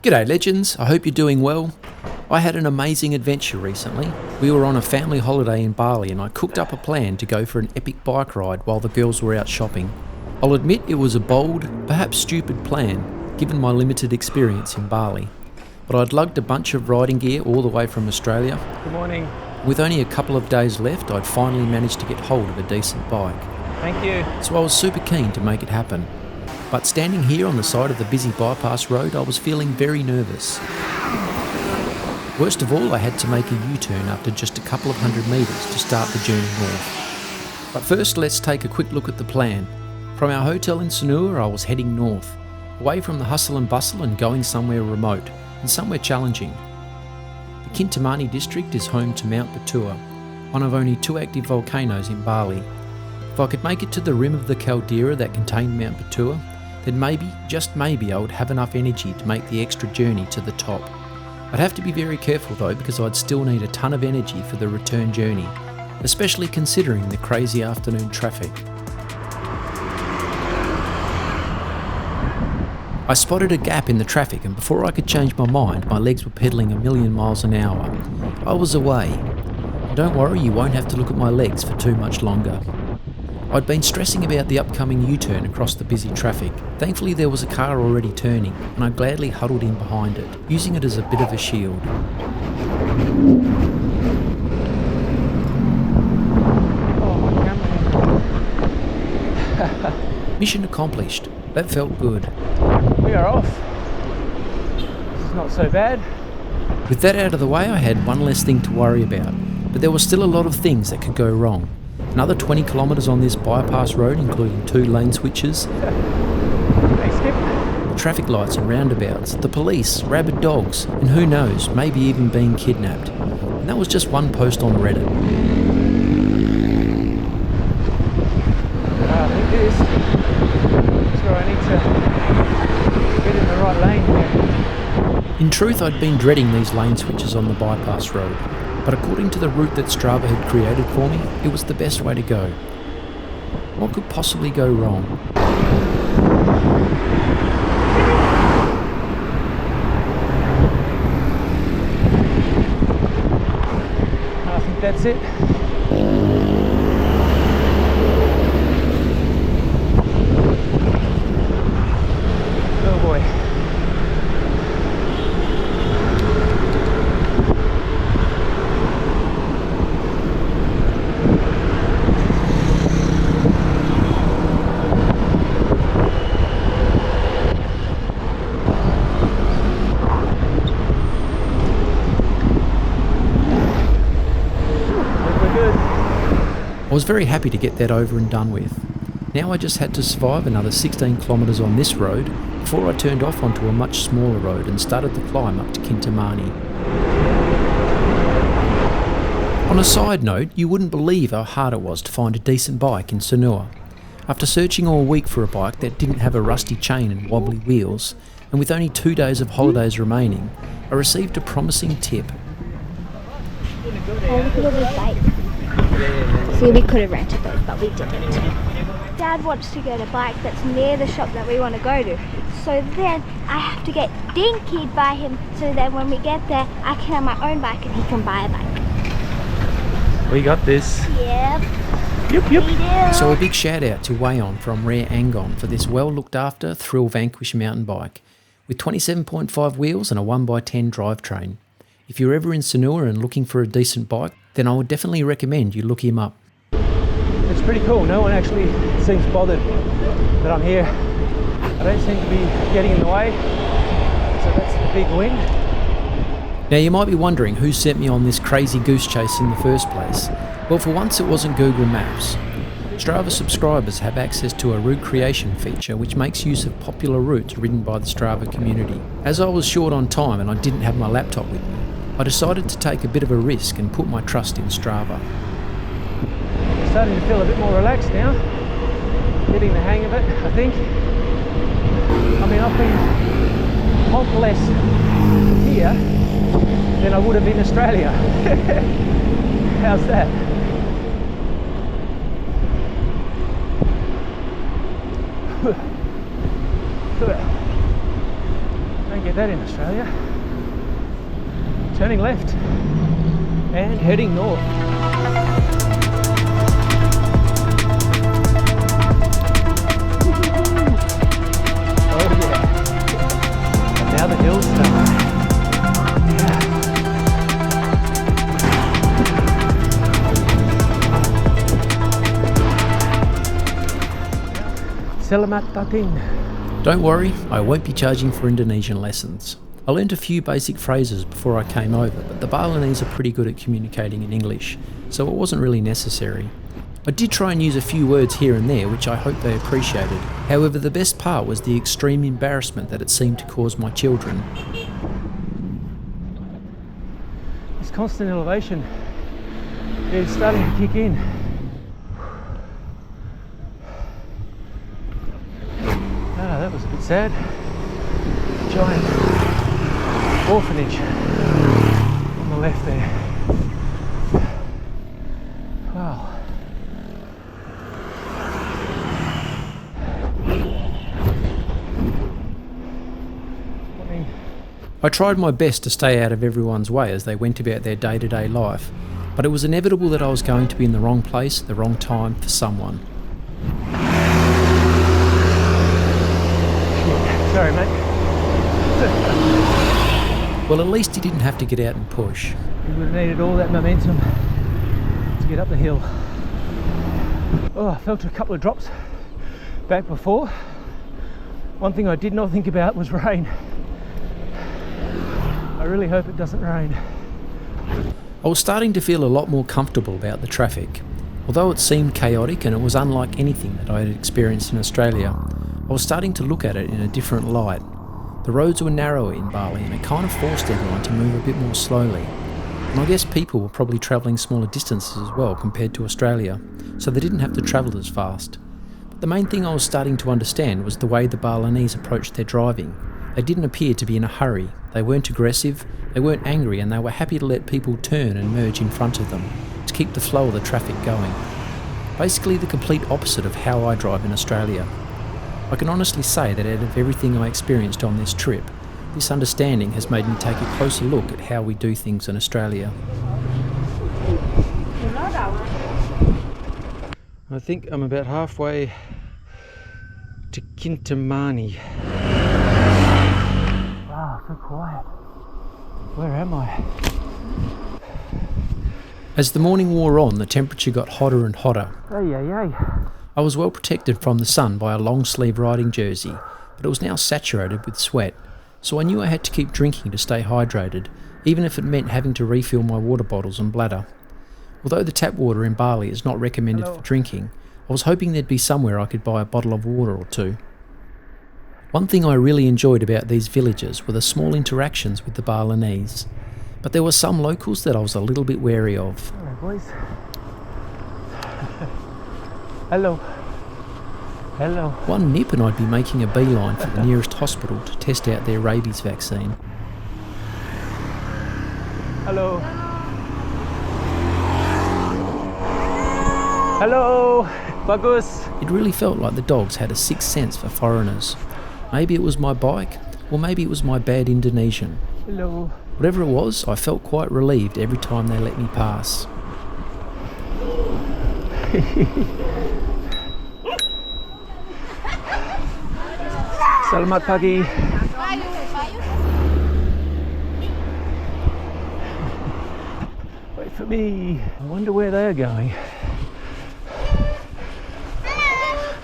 G'day legends, I hope you're doing well. I had an amazing adventure recently. We were on a family holiday in Bali and I cooked up a plan to go for an epic bike ride while the girls were out shopping. I'll admit it was a bold, perhaps stupid plan, given my limited experience in Bali. But I'd lugged a bunch of riding gear all the way from Australia. Good morning. With only a couple of days left, I'd finally managed to get hold of a decent bike. Thank you. So I was super keen to make it happen. But standing here on the side of the busy bypass road, I was feeling very nervous. Worst of all, I had to make a U-turn after just a couple of 100 metres to start the journey north. But first, let's take a quick look at the plan. From our hotel in Sanur, I was heading north, away from the hustle and bustle and going somewhere remote and somewhere challenging. The Kintamani district is home to Mount Batur, one of only 2 active volcanoes in Bali. If I could make it to the rim of the caldera that contained Mount Batur, then maybe, just maybe, I would have enough energy to make the extra journey to the top. I'd have to be very careful though, because I'd still need a ton of energy for the return journey, especially considering the crazy afternoon traffic. I spotted a gap in the traffic, and before I could change my mind, my legs were pedalling a million miles an hour. I was away. And don't worry, you won't have to look at my legs for too much longer. I'd been stressing about the upcoming U-turn across the busy traffic. Thankfully there was a car already turning, and I gladly huddled in behind it, using it as a bit of a shield. Mission accomplished. That felt good. We are off. This is not so bad. With that out of the way, I had one less thing to worry about, but there were still a lot of things that could go wrong. Another 20 kilometres on this bypass road, including 2 lane switches, traffic lights and roundabouts, the police, rabid dogs, and who knows, maybe even being kidnapped. And that was just one post on Reddit. I think this is where I need to get in the right lane here. In truth, I'd been dreading these lane switches on the bypass road, but according to the route that Strava had created for me, it was the best way to go. What could possibly go wrong? I think that's it. Oh boy. I was very happy to get that over and done with. Now I just had to survive another 16 kilometres on this road before I turned off onto a much smaller road and started the climb up to Kintamani. On a side note, you wouldn't believe how hard it was to find a decent bike in Sanur. After searching all week for a bike that didn't have a rusty chain and wobbly wheels, and with only 2 days of holidays remaining, I received a promising tip. Oh, look at all those bikes. See, we could have rented those, but we didn't. Dad wants to get a bike that's near the shop that we want to go to. So then I have to get dinkied by him, so that when we get there, I can have my own bike and he can buy a bike. We got this. Yep. Yep. We do. So a big shout out to Wayan from Rare Angon for this well looked after Thrill Vanquish mountain bike with 27.5 wheels and a 1x10 drivetrain. If you're ever in Sanur and looking for a decent bike, then I would definitely recommend you look him up. It's pretty cool. No one actually seems bothered that I'm here. I don't seem to be getting in the way, so that's the big win. Now you might be wondering who sent me on this crazy goose chase in the first place. Well, for once it wasn't Google Maps. Strava subscribers have access to a route creation feature which makes use of popular routes ridden by the Strava community. As I was short on time and I didn't have my laptop with me, I decided to take a bit of a risk and put my trust in Strava. I'm starting to feel a bit more relaxed now. Getting the hang of it, I think. I mean, I've been a lot less here than I would have in Australia. How's that? Don't get that in Australia. Turning left and heading north. Oh yeah. And now the hills start. Selamat datang. Don't worry, I won't be charging for Indonesian lessons. I learned a few basic phrases before I came over, but the Balinese are pretty good at communicating in English, so it wasn't really necessary. I did try and use a few words here and there, which I hope they appreciated. However, the best part was the extreme embarrassment that it seemed to cause my children. This constant elevation is starting to kick in. Ah, that was a bit sad. Giant orphanage on the left there. Wow. I tried my best to stay out of everyone's way as they went about their day-to-day life, but it was inevitable that I was going to be in the wrong place at the wrong time for someone. Sorry, mate. Well, at least he didn't have to get out and push. We would have needed all that momentum to get up the hill. Oh, I felt a couple of drops back before. One thing I did not think about was rain. I really hope it doesn't rain. I was starting to feel a lot more comfortable about the traffic. Although it seemed chaotic and it was unlike anything that I had experienced in Australia, I was starting to look at it in a different light. The roads were narrower in Bali and it kind of forced everyone to move a bit more slowly. And I guess people were probably travelling smaller distances as well compared to Australia, so they didn't have to travel as fast. But the main thing I was starting to understand was the way the Balinese approached their driving. They didn't appear to be in a hurry, they weren't aggressive, they weren't angry, and they were happy to let people turn and merge in front of them to keep the flow of the traffic going. Basically the complete opposite of how I drive in Australia. I can honestly say that out of everything I experienced on this trip, this understanding has made me take a closer look at how we do things in Australia. I think I'm about halfway to Kintamani. Wow, so quiet. Where am I? As the morning wore on, the temperature got hotter and hotter. Hey. I was well protected from the sun by a long sleeve riding jersey, but it was now saturated with sweat, so I knew I had to keep drinking to stay hydrated, even if it meant having to refill my water bottles and bladder. Although the tap water in Bali is not recommended for drinking, I was hoping there'd be somewhere I could buy a bottle of water or two. One thing I really enjoyed about these villages were the small interactions with the Balinese, but there were some locals that I was a little bit wary of. Hello, boys. Hello. Hello. One nip and I'd be making a beeline for the nearest hospital to test out their rabies vaccine. Hello. Hello. Bagus. It really felt like the dogs had a sixth sense for foreigners. Maybe it was my bike, or maybe it was my bad Indonesian. Hello. Whatever it was, I felt quite relieved every time they let me pass. Selamat pagi. Wait for me. I wonder where they're going.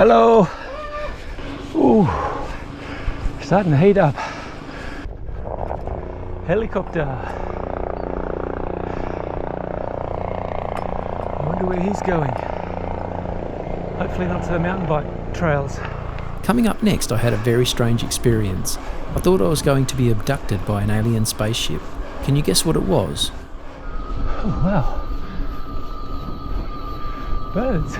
Hello. Ooh, starting to heat up. Helicopter. I wonder where he's going. Hopefully not to the mountain bike trails. Coming up next, I had a very strange experience. I thought I was going to be abducted by an alien spaceship. Can you guess what it was? Oh wow. Birds.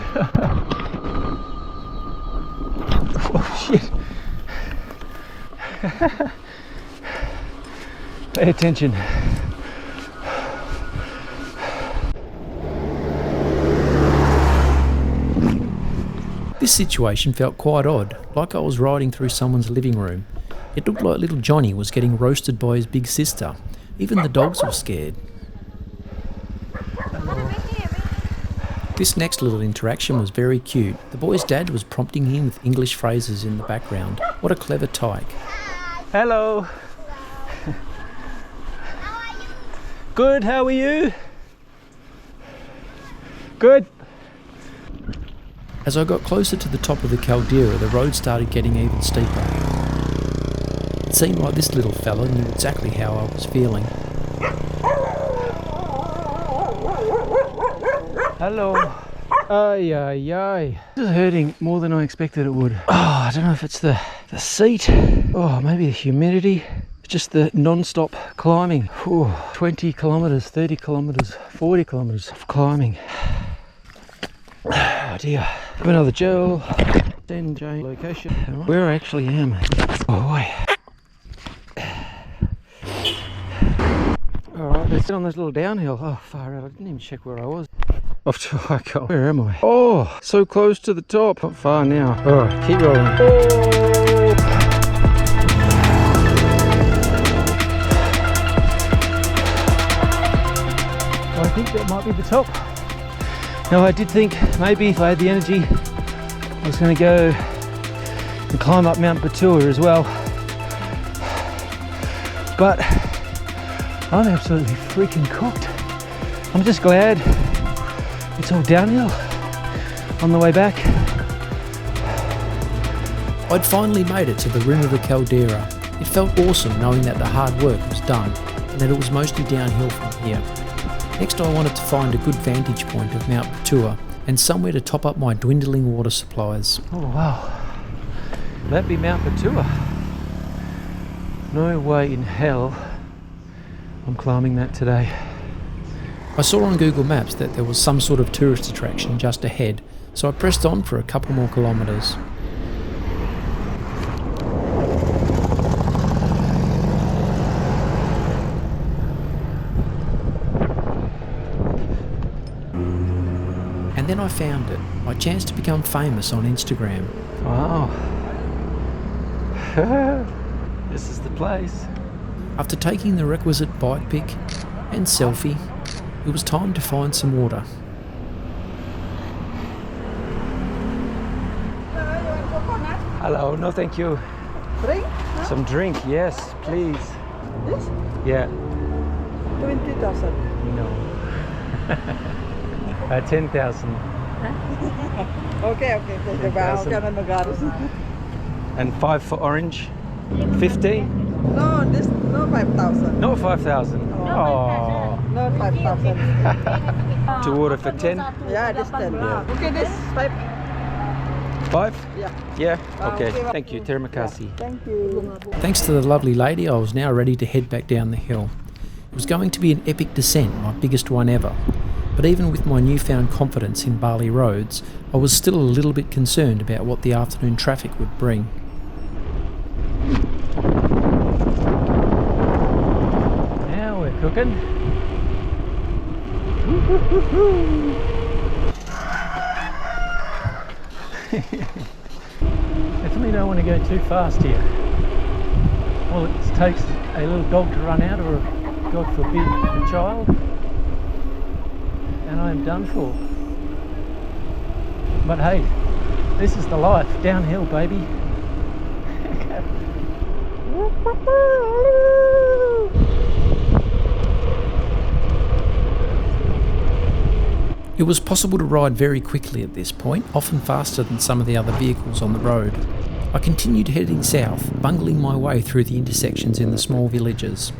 Oh shit. Pay attention. This situation felt quite odd, like I was riding through someone's living room. It looked like little Johnny was getting roasted by his big sister. Even the dogs were scared. This next little interaction was very cute. The boy's dad was prompting him with English phrases in the background. What a clever tyke. Hello. How are you? Good, how are you? Good. As I got closer to the top of the caldera, the road started getting even steeper. It seemed like this little fella knew exactly how I was feeling. Hello. Ay, ay, ay. This is hurting more than I expected it would. Oh, I don't know if it's the seat. Oh, maybe the humidity. Just the non-stop climbing. 20 kilometres, 30 kilometres, 40 kilometres of climbing. Oh dear. Have another gel. Send Jane location. Where I actually am. Oh boy. Alright, let's get on this little downhill. Oh, far out. I didn't even check where I was. Off to Wayan. Where am I? Oh, so close to the top. Not far now. Alright, keep rolling. Oh. I think that might be the top. Now I did think maybe if I had the energy I was going to go and climb up Mount Batur as well, but I'm absolutely freaking cooked. I'm just glad it's all downhill on the way back. I'd finally made it to the rim of the caldera. It felt awesome knowing that the hard work was done and that it was mostly downhill from here. Next I wanted to find a good vantage point of Mount Batur and somewhere to top up my dwindling water supplies. Oh wow, that'd be Mount Batur. No way in hell I'm climbing that today. I saw on Google Maps that there was some sort of tourist attraction just ahead, so I pressed on for a couple more kilometres. And then I found it, my chance to become famous on Instagram. Wow. This is the place. After taking the requisite bike pic and selfie, it was time to find some water. Hello, no thank you. Drink? Some drink, yes, please. This? Yeah. 20,000. No. 10,000. Okay, okay. And 5 for orange. 15? No, this no 5,000. Not 5,000. Oh. No 5,000. To water for 10? Yeah, this 10. Yeah. Okay, this 5. 5? Yeah. Yeah? Okay. Okay. Thank you. Terima kasih. Thank you. Thanks to the lovely lady, I was now ready to head back down the hill. It was going to be an epic descent, my biggest one ever. But even with my newfound confidence in Bali roads, I was still a little bit concerned about what the afternoon traffic would bring. Now we're cooking. Definitely don't want to go too fast here. All it takes a little dog to run out, or God forbid, a child, and I'm done for. But hey, this is the life, downhill baby. It was possible to ride very quickly at this point, often faster than some of the other vehicles on the road. I continued heading south, bungling my way through the intersections in the small villages.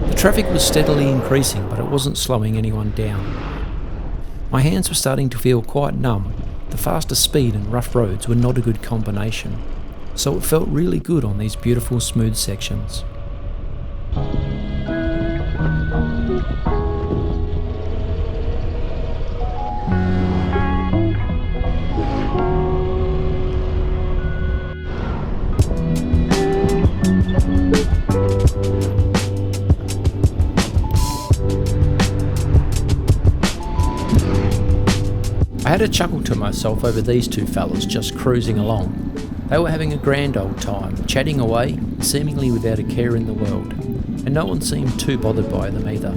The traffic was steadily increasing, but it wasn't slowing anyone down. My hands were starting to feel quite numb. The faster speed and rough roads were not a good combination, so it felt really good on these beautiful smooth sections. I had a chuckle to myself over these two fellas just cruising along. They were having a grand old time, chatting away, seemingly without a care in the world, and no one seemed too bothered by them either.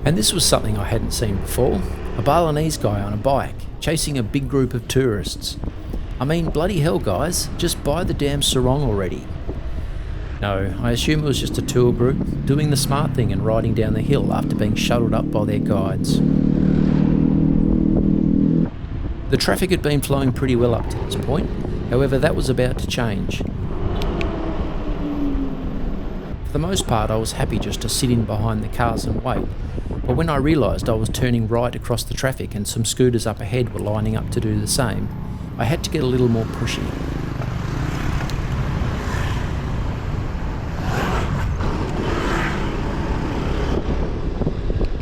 And this was something I hadn't seen before, a Balinese guy on a bike, chasing a big group of tourists. I mean, bloody hell guys, just buy the damn sarong already. No, I assume it was just a tour group, doing the smart thing and riding down the hill after being shuttled up by their guides. The traffic had been flowing pretty well up to this point, however that was about to change. For the most part I was happy just to sit in behind the cars and wait, but when I realised I was turning right across the traffic and some scooters up ahead were lining up to do the same, I had to get a little more pushy.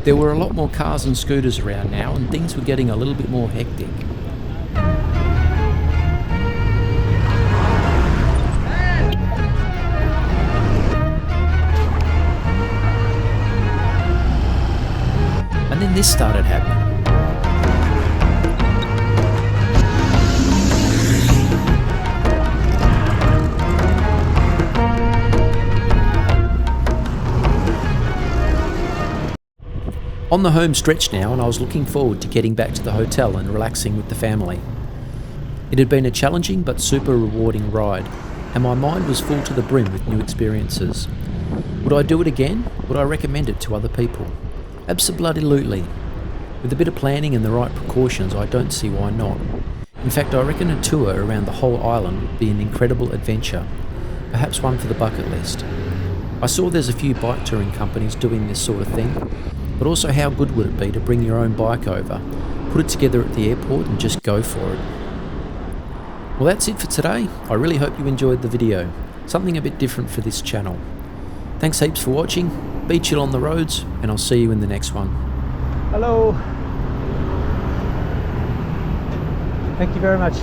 There were a lot more cars and scooters around now and things were getting a little bit more hectic. And then this started happening. On the home stretch now, and I was looking forward to getting back to the hotel and relaxing with the family. It had been a challenging but super rewarding ride, and my mind was full to the brim with new experiences. Would I do it again? Would I recommend it to other people? Abso-bloody-lutely. With a bit of planning and the right precautions, I don't see why not. In fact, I reckon a tour around the whole island would be an incredible adventure, perhaps one for the bucket list. I saw there's a few bike touring companies doing this sort of thing, but also how good would it be to bring your own bike over, put it together at the airport and just go for it. Well, that's it for today. I really hope you enjoyed the video, something a bit different for this channel. Thanks heaps for watching, be chill on the roads, and I'll see you in the next one. Hello. Thank you very much.